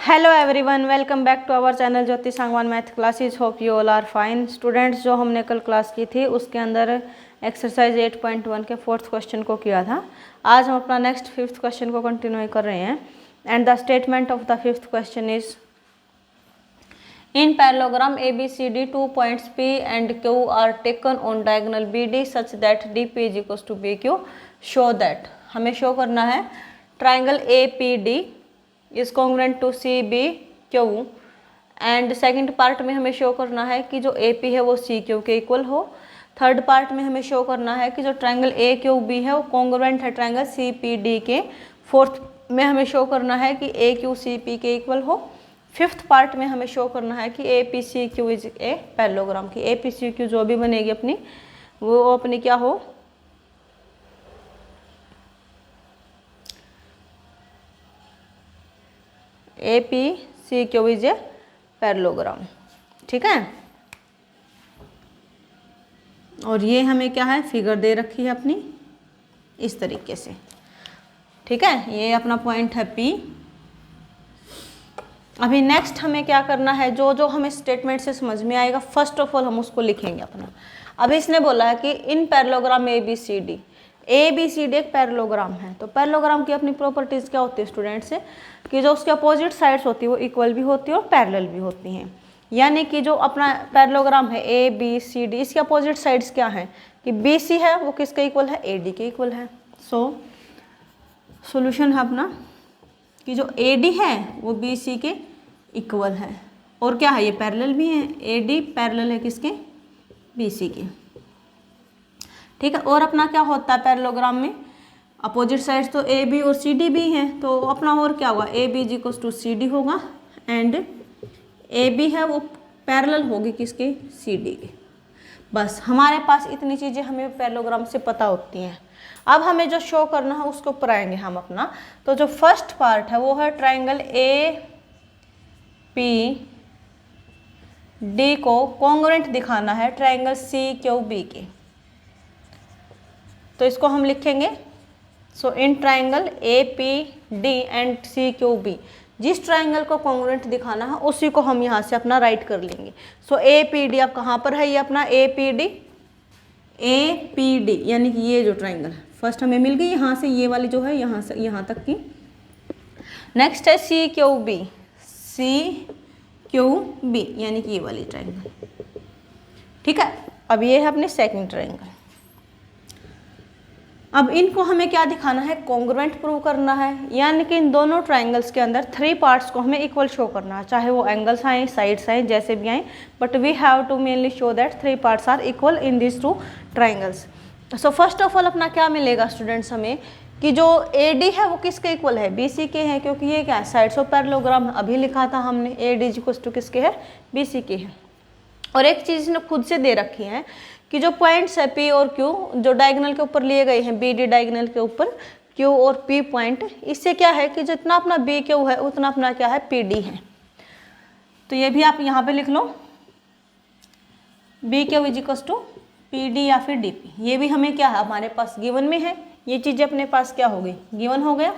Hello everyone, welcome back to our channel Jyoti Sangwan math classes. Hope you all are fine. Students, जो हमने कल class की थी उसके अंदर एक्सरसाइज 8.1 के फोर्थ क्वेश्चन को किया था। आज हम अपना नेक्स्ट फिफ्थ क्वेश्चन को कंटिन्यू कर रहे हैं। And the statement of the fifth question is in parallelogram ABCD 2 points P and Q are taken on diagonal BD such that DP is equals to BQ. Show that हमें show करना है triangle APD is congruent to CBQ and second part में हमें show करना है कि जो AP है वो CQ के इक्वल हो। थर्ड पार्ट में हमें शो करना है कि जो ट्राइंगल AQB है वो कॉन्ग्रुएंट है ट्राइंगल CPD के। फोर्थ में हमें शो करना है कि AQCP के इक्वल हो। फिफ्थ पार्ट में हमें शो करना है कि APCQ इज ए पैरेललोग्राम की APCQ जो भी बनेगी अपनी वो अपनी क्या हो, APCQ इज ए पैरेललोग्राम। ठीक है, और ये हमें क्या है, फिगर दे रखी है अपनी इस तरीके से। ठीक है, ये अपना पॉइंट है P। अभी नेक्स्ट हमें क्या करना है, जो जो हमें स्टेटमेंट से समझ में आएगा फर्स्ट ऑफ ऑल हम उसको लिखेंगे अपना। अभी इसने बोला है कि इन पैरेललोग्राम ABCD एक पैरेललोग्राम है। तो पैरेललोग्राम की अपनी प्रॉपर्टीज क्या होती है स्टूडेंट से, कि जो उसके अपोजिट साइड्स होती है वो इक्वल भी होती है और पैरेलल भी होती हैं। यानी कि जो अपना पैरेललोग्राम है ABCD, इसके अपोजिट साइड्स क्या हैं कि BC है वो किसके इक्वल है, AD के इक्वल है। सॉल्यूशन है अपना कि जो AD है वो BC के इक्वल है और क्या है, ये पैरेलल भी है। AD पैरेलल है किसके, BC के। ठीक है, और अपना क्या होता है पैरेललोग्राम में, अपोजिट साइड्स तो AB और CD भी हैं। तो अपना और क्या होगा, AB is equals to CD होगा एंड AB है वो पैरेलल होगी किसके, CD के। बस हमारे पास इतनी चीज़ें हमें पैरेललोग्राम से पता होती हैं। अब हमें जो शो करना है उसके ऊपर आएंगे हम अपना। तो जो फर्स्ट पार्ट है वो है ट्राइंगल APD को कॉन्ग्रुएंट दिखाना है ट्राइंगल CQB के। तो इसको हम लिखेंगे in triangle APD and CQB, जिस ट्राइंगल को कॉन्ग्रुएंट दिखाना है उसी को हम यहाँ से अपना राइट कर लेंगे। APD अब कहाँ पर है, ये अपना APD यानी कि ये जो ट्राइंगल है फर्स्ट हमें मिल गई यहाँ से, ये वाली जो है यहाँ से यहाँ तक की। नेक्स्ट है CQB यानी कि ये वाली ट्राइंगल। ठीक है, अब ये है अपने सेकंड ट्राइंगल। अब इनको हमें क्या दिखाना है, कॉन्ग्रुएंट प्रूव करना है। यानी कि इन दोनों ट्राइंगल्स के अंदर थ्री पार्ट्स को हमें इक्वल शो करना है, चाहे वो एंगल्स आए, साइड्स आए, जैसे भी आए, but we have to mainly show that three parts are equal in this two triangles. So first of all अपना क्या मिलेगा स्टूडेंट्स हमें, कि जो AD है वो किसके इक्वल है, BC के हैं, क्योंकि ये क्या है साइड्स ऑफ पैरेललोग्राम अभी लिखा था हमने, AD इक्वल्स टू किसके है, BC के है। और एक चीज़ इसने खुद से दे रखी है कि जो पॉइंट्स है P और Q जो डायगोनल के ऊपर लिए गए हैं, BD डायगोनल के ऊपर Q और P पॉइंट, इससे क्या है कि जितना अपना BQ है उतना अपना क्या है, PD है। तो ये भी आप यहाँ पे लिख लो, BQ is equals to PD या फिर DP। ये भी हमें क्या है हमारे पास गिवन में है, ये चीज़ें अपने पास क्या हो गई, गिवन हो गया।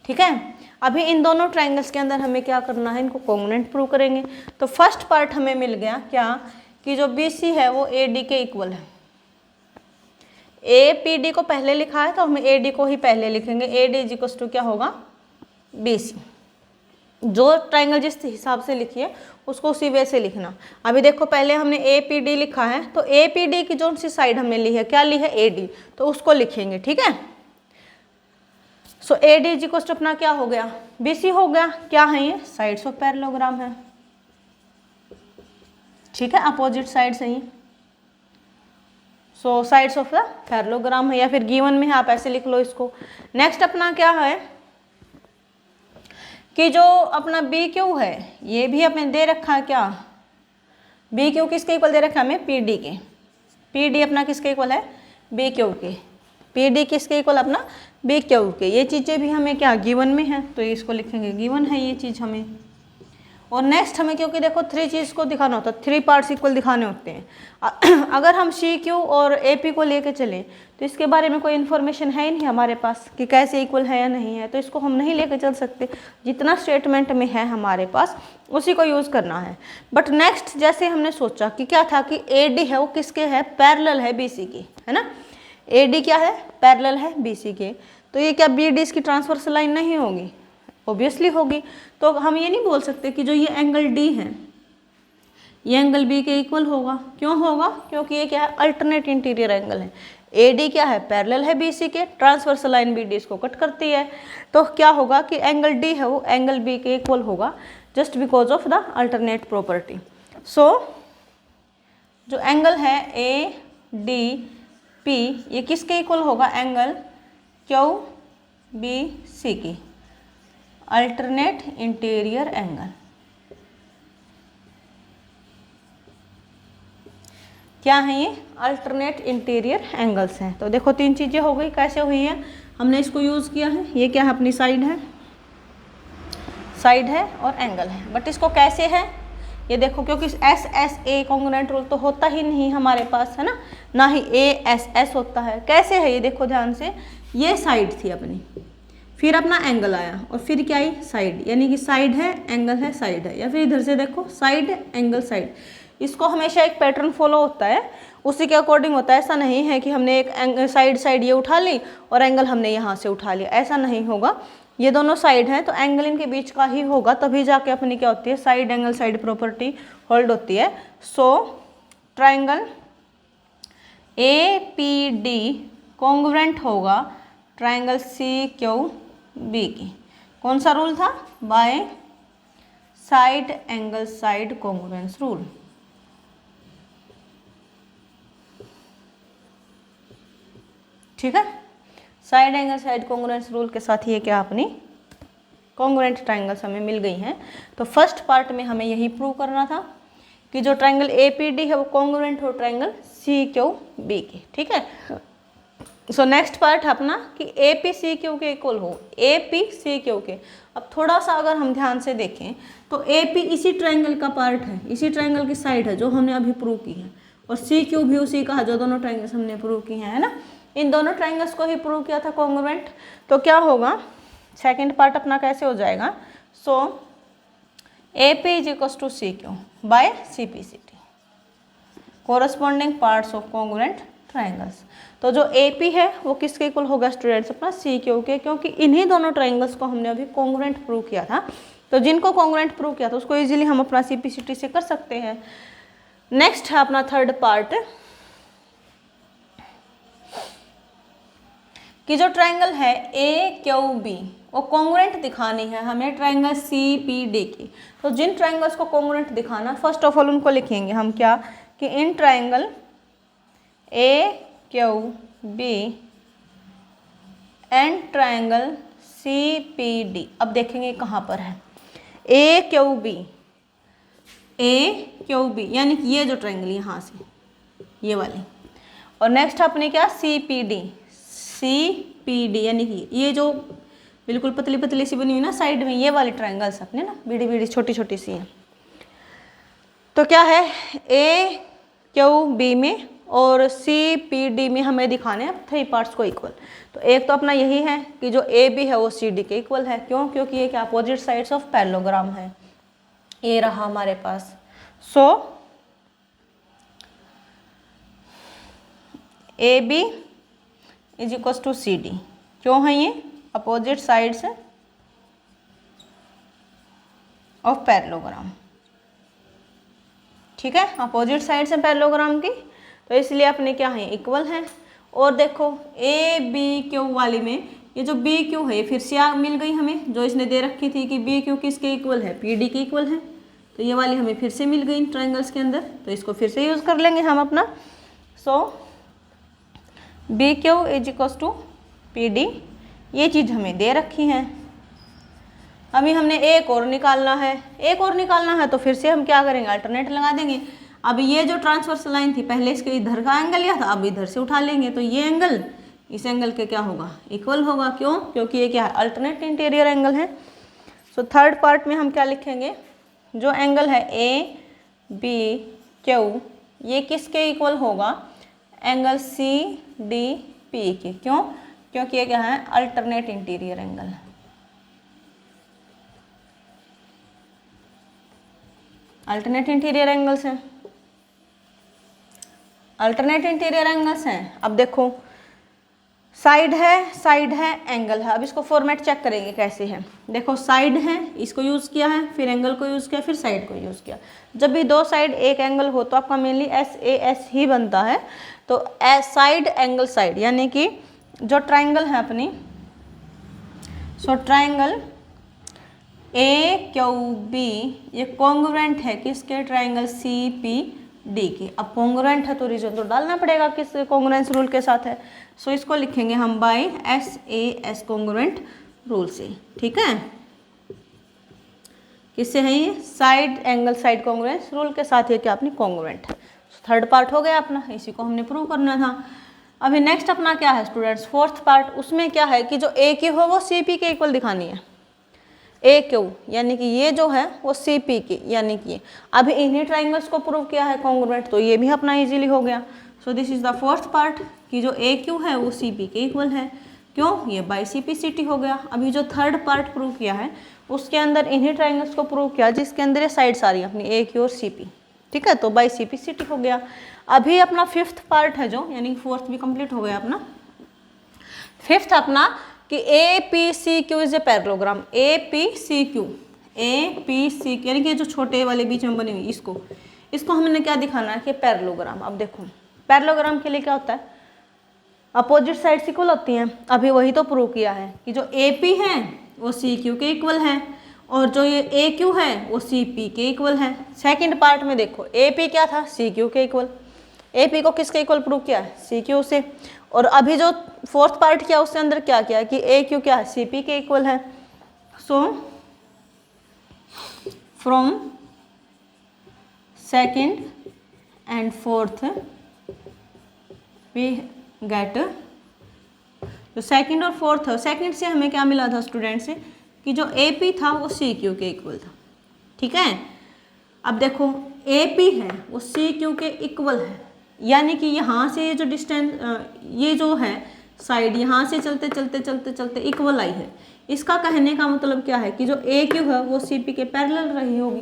ठीक है, अभी इन दोनों ट्राइंगल्स के अंदर हमें क्या करना है, इनको कॉन्ग्रुएंट प्रूव करेंगे। तो फर्स्ट पार्ट हमें मिल गया क्या, कि जो BC है वो AD के इक्वल है। APD को पहले लिखा है तो हम AD को ही पहले लिखेंगे। AD इज इक्वल्स टू क्या होगा, BC। जो ट्राइंगल जिस हिसाब से लिखिए उसको उसी वे से लिखना। अभी देखो पहले हमने APD लिखा है तो APD की जो सी साइड हमने ली है, क्या ली है, AD, तो उसको लिखेंगे। ठीक है, AD इज इक्वल्स टू अपना क्या हो गया, BC हो गया। क्या है ये, साइड्स ऑफ पैरेललोग्राम है। ठीक है, अपोजिट साइड्स हैं। साइड्स ऑफ द पैरेललोग्राम है, या फिर गिवन में है, आप ऐसे लिख लो इसको। नेक्स्ट अपना क्या है कि जो अपना BQ है ये भी अपने दे रखा है, क्या BQ किसके इक्वल दे रखा है हमें, PD के। PD अपना किसके इक्वल है, BQ के। PD किसके इक्वल, अपना BQ के। ये चीज़ें भी हमें क्या गिवन में है, तो इसको लिखेंगे गिवन है ये चीज़ हमें। और नेक्स्ट हमें क्योंकि देखो 3 चीज़ को दिखाना होता है, 3 पार्ट्स इक्वल दिखाने होते हैं। अगर हम सी क्यू और ए पी को लेके चलें तो इसके बारे में कोई इन्फॉर्मेशन है ही नहीं हमारे पास कि कैसे इक्वल है या नहीं है, तो इसको हम नहीं लेके चल सकते। जितना स्टेटमेंट में है हमारे पास उसी को यूज़ करना है। बट नेक्स्ट जैसे हमने सोचा कि क्या था कि ए डी है वो किसके है, पैरेलल है बी सी की, है ना। ए डी क्या है, पैरेलल है बी सी के, तो ये क्या बी डी इसकी ट्रांसवर्स लाइन नहीं होगी, ऑब्वियसली होगी। तो हम ये नहीं बोल सकते कि जो ये एंगल डी है ये एंगल बी के इक्वल होगा। क्यों होगा, क्योंकि ये क्या है, अल्टरनेट इंटीरियर एंगल है। ए डी क्या है, पैरेलल है बी सी के, ट्रांसवर्स लाइन बी डी इसको कट करती है, तो क्या होगा कि एंगल डी है वो एंगल बी के इक्वल होगा, just because of the alternate property. So जो एंगल है ए डी पी ये किसके इक्वल होगा, एंगल क्यू बी सी की, अल्टरनेट इंटीरियर एंगल। क्या है ये, अल्टरनेट इंटीरियर एंगल्स हैं। तो देखो 3 चीज़ें हो गई, कैसे हुई है, हमने इसको यूज़ किया है। ये क्या है, अपनी साइड है और एंगल है। बट इसको कैसे है ये देखो, क्योंकि S S A congruent rule तो होता ही नहीं हमारे पास, है ना ही ए एस एस होता है। कैसे है ये देखो ध्यान से, ये साइड थी अपनी, फिर अपना एंगल आया और फिर क्या आई, साइड, यानी कि साइड है एंगल है साइड है, या फिर इधर से देखो साइड एंगल साइड। इसको हमेशा एक पैटर्न फॉलो होता है, उसी के अकॉर्डिंग होता है। ऐसा नहीं है कि हमने एक साइड ये उठा ली और एंगल हमने यहाँ से उठा लिया, ऐसा नहीं होगा। ये दोनों साइड हैं तो एंगल इनके बीच का ही होगा, तभी जाके अपनी क्या होती है, side angle side property hold होती है। सो triangle A P D congruent होगा ट्राइंगल सी क्यू बी की। कौन सा रूल था, by side angle side congruence rule. ठीक है, side angle side congruence rule के साथ ये क्या अपनी कॉन्ग्रुएंट ट्राइंगल्स हमें मिल गई हैं। तो फर्स्ट पार्ट में हमें यही प्रूव करना था कि जो ट्राइंगल ए पी डी है वो कॉन्ग्रुएंट हो ट्राइंगल सी क्यू बी की। ठीक है, सो नेक्स्ट पार्ट है अपना कि ए पी सी क्यू के इक्वल हो, ए पी सी क्यू के। अब थोड़ा सा अगर हम ध्यान से देखें तो ए पी इसी ट्राइंगल का पार्ट है, इसी ट्राइंगल की साइड है जो हमने अभी प्रूव की है, और सी क्यू भी उसी का है जो दोनों ट्राइंगल्स हमने प्रूव की हैं, है ना। इन दोनों ट्राइंगल्स को ही प्रूव किया था कॉन्ग्रुएंट। तो क्या होगा, सेकेंड पार्ट अपना कैसे हो जाएगा, so A P is equal to C Q by C P C T, corresponding parts of congruent triangles. तो जो ए पी है वो किसके इक्वल होगा स्टूडेंट्स, अपना सी क्यू के, क्योंकि इन्हीं दोनों ट्राइंगल्स को हमने अभी कॉन्ग्रुएंट प्रूव किया था। तो जिनको कॉन्ग्रुएंट प्रूव किया था उसको इजीली हम अपना सी पी सी टी से कर सकते हैं। नेक्स्ट है अपना थर्ड पार्ट कि जो ट्राइंगल है ए क्यू बी वो कॉन्ग्रुएंट दिखानी है हमें ट्राइंगल सी पी डी की। तो जिन ट्राइंगल्स को कॉन्ग्रुएंट दिखाना, फर्स्ट ऑफ ऑल उनको लिखेंगे हम क्या, कि इन triangle A Q B and triangle C P D. अब देखेंगे कहाँ पर है ए क्यू बी, यानी कि ये जो ट्राइंगल यहाँ से ये वाली, और नेक्स्ट अपने क्या सी पी डी, यानी कि ये जो बिल्कुल पतली पतली सी बनी हुई ना साइड में, ये वाली ट्राइंगल्स अपने ना बीड़ी बीड़ी छोटी छोटी सी हैं। तो क्या है, ए क्यू बी में और सी पी डी में हमें दिखाने हैं 3 पार्ट्स को इक्वल। तो एक तो अपना यही है कि जो ए बी है वो सी डी के इक्वल है। क्यों, क्योंकि ये क्या अपोजिट साइड्स ऑफ पैरेललोग्राम है। ये रहा हमारे पास। So A B is equal to C D. क्यों है ये, अपोजिट साइड्स ऑफ पैरेललोग्राम। ठीक है, अपोजिट साइड्स है पैरेललोग्राम की, तो इसलिए अपने क्या है, इक्वल हैं। और देखो ए बी क्यू वाली में ये जो बी क्यू है फिर से मिल गई हमें, जो इसने दे रखी थी कि बी क्यू किसके इक्वल है, पी डी के इक्वल है। तो ये वाली हमें फिर से मिल गई ट्राइंगल्स के अंदर, तो इसको फिर से यूज़ कर लेंगे हम अपना। So B Q is equal to P D, ये चीज़ हमें दे रखी है। अभी हमने एक और निकालना है, तो फिर से हम क्या करेंगे, अल्टरनेट लगा देंगे। अब ये जो ट्रांसवर्स लाइन थी पहले इसके इधर का एंगल लिया था, अब इधर से उठा लेंगे, तो ये एंगल इस एंगल के क्या होगा, इक्वल होगा। क्यों, क्योंकि ये क्या है, अल्टरनेट इंटीरियर एंगल है। सो थर्ड पार्ट में हम क्या लिखेंगे, जो एंगल है ए बी क्यू ये किसके इक्वल होगा, एंगल सी डी पी के। क्यों, क्योंकि ये क्या है, अल्टरनेट इंटीरियर एंगल है। अल्टरनेट इंटीरियर एंगल्स हैं, अल्टरनेट इंटीरियर एंगल्स हैं। अब देखो साइड है एंगल है। अब इसको फॉर्मेट चेक करेंगे कैसे है। देखो साइड है, इसको यूज़ किया है, फिर एंगल को यूज़ किया, फिर साइड को यूज़ किया। जब भी दो साइड एक एंगल हो तो आपका मेनली एस ए एस ही बनता है। तो साइड एंगल साइड, यानी कि जो ट्राइंगल है अपनी, so triangle A Q B ये कॉन्ग्रुएंट है किसके, ट्राइंगल सी पी डी की। अब कॉन्ग्रुएंट है तो रीजन तो डालना पड़ेगा किस कॉन्ग्रुएंस रूल के साथ है। सो इसको लिखेंगे हम by S A S congruent rule से। ठीक है, किससे है ये, side angle side congruence rule के साथ ये क्या अपनी कॉन्ग्रुएंट है। थर्ड पार्ट हो गया अपना, इसी को हमने प्रूव करना था। अभी नेक्स्ट अपना क्या है स्टूडेंट्स, फोर्थ पार्ट। उसमें क्या है कि जो ए क्यू हो वो सी पी के इक्वल दिखानी है। ए क्यू यानी कि ये जो है वो सी पी की, यानी कि अभी इन्हीं ट्राइंगल्स को प्रूव किया है कॉन्ग्रुएंट, तो ये भी अपना इजीली हो गया। So this is the fourth part कि जो ए क्यू है वो सी पी के इक्वल है। क्यों, ये by C P C T हो गया। अभी जो थर्ड पार्ट प्रूव किया है उसके अंदर इन्हीं ट्राइंगल्स को प्रूव किया जिसके अंदर ये साइड सारी अपनी ए क्यू और सी पी। ठीक है, तो by C P C T हो गया। अभी अपना फिफ्थ पार्ट है जो, यानी फोर्थ भी कंप्लीट हो गया अपना। फिफ्थ अपना कि A P C Q is a parallelogram. A P C Q, A P C Q यानी कि जो छोटे वाले बीच में बनी हुई इसको हमने क्या दिखाना है कि पैरेललोग्राम। अब देखो पैरेललोग्राम के लिए क्या होता है, अपोजिट साइड्स इक्वल होती हैं। अभी वही तो प्रूव किया है कि जो ए पी है वो सी क्यू के इक्वल है और जो ये ए क्यू है वो सी पी के इक्वल है। सेकेंड पार्ट में देखो ए पी क्या था, सी क्यू के इक्वल। ए पी को किसके इक्वल प्रूव किया है, सी क्यू से। और अभी जो फोर्थ पार्ट किया उसके अंदर क्या किया कि ए क्यू क्या है, सी पी के इक्वल है। So from second and fourth we get, तो सेकेंड और फोर्थ, सेकेंड से हमें क्या मिला था स्टूडेंट से कि जो ए पी था वो सी क्यू के इक्वल था। ठीक है, अब देखो ए पी है वो सी क्यू के इक्वल है, यानी कि यहाँ से ये जो डिस्टेंस ये जो है साइड यहाँ से चलते चलते चलते चलते इक्वल आई है। इसका कहने का मतलब क्या है कि जो ए क्यू है वो सी पी के पैरेलल रही होगी।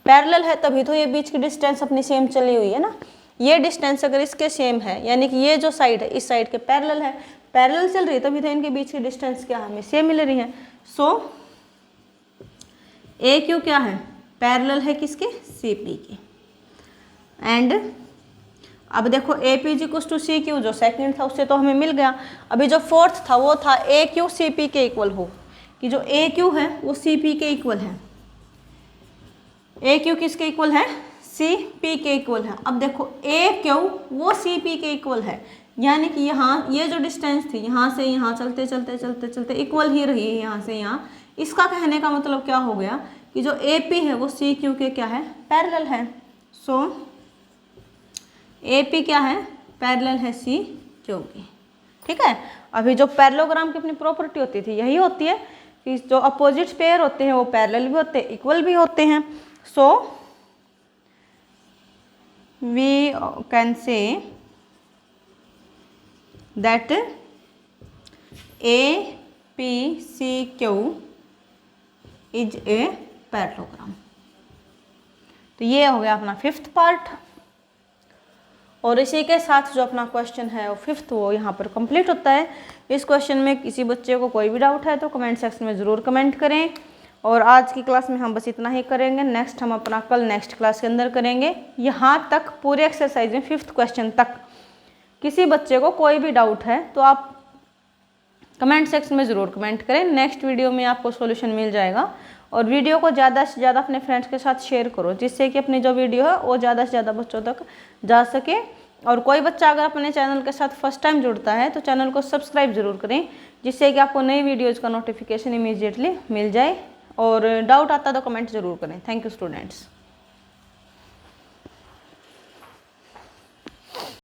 पैरेलल है तभी तो ये बीच की डिस्टेंस अपनी सेम चली हुई है ना। ये डिस्टेंस अगर इसके सेम है यानी कि ये जो साइड है इस साइड के पैरेलल है, पैरेलल चल रही है तभी तो इनके बीच की डिस्टेंस क्या है, हमें सेम मिल रही है। सो ए क्यू क्या है, पैरेलल है किसके, सी पी के। एंड अब देखो ए पी जी कुछ टू सी क्यू, जो सेकंड था उससे तो हमें मिल गया। अभी जो फोर्थ था वो था ए क्यू सी पी के इक्वल हो, कि जो ए क्यू है वो सी पी के इक्वल है। ए क्यू किसके इक्वल है, सी पी के इक्वल है। अब देखो ए क्यू वो सी पी के इक्वल है, यानी कि यहाँ ये जो डिस्टेंस थी यहाँ से यहाँ चलते चलते चलते चलते इक्वल ही रही है यहाँ से यहाँ। इसका कहने का मतलब क्या हो गया कि जो ए पी है वो सी क्यू के क्या है, पैरेलल है। सो ए पी क्या है, पैरेलल है सी क्यू की। ठीक है, अभी जो पैरेललोग्राम की अपनी प्रॉपर्टी होती थी यही होती है कि जो अपोजिट पेयर होते हैं वो पैरेलल भी होते हैं, इक्वल भी होते हैं। So we can say that A P C Q is a parallelogram. तो ये हो गया अपना फिफ्थ पार्ट। और इसी के साथ जो अपना क्वेश्चन है वो फिफ्थ वो यहाँ पर कंप्लीट होता है। इस क्वेश्चन में किसी बच्चे को कोई भी डाउट है तो कमेंट सेक्शन में ज़रूर कमेंट करें। और आज की क्लास में हम बस इतना ही करेंगे, नेक्स्ट हम अपना कल नेक्स्ट क्लास के अंदर करेंगे। यहाँ तक पूरे एक्सरसाइज में फिफ्थ क्वेश्चन तक किसी बच्चे को कोई भी डाउट है तो आप कमेंट सेक्शन में ज़रूर कमेंट करें। नेक्स्ट वीडियो में आपको सॉल्यूशन मिल जाएगा। और वीडियो को ज़्यादा से ज़्यादा अपने फ्रेंड्स के साथ शेयर करो, जिससे कि अपनी जो वीडियो है वो ज़्यादा से ज़्यादा बच्चों तक जा सके। और कोई बच्चा अगर अपने चैनल के साथ फर्स्ट टाइम जुड़ता है तो चैनल को सब्सक्राइब जरूर करें, जिससे कि आपको नई वीडियोज़ का नोटिफिकेशन इमीडिएटली मिल जाए। और डाउट आता तो कमेंट ज़रूर करें। Thank you students.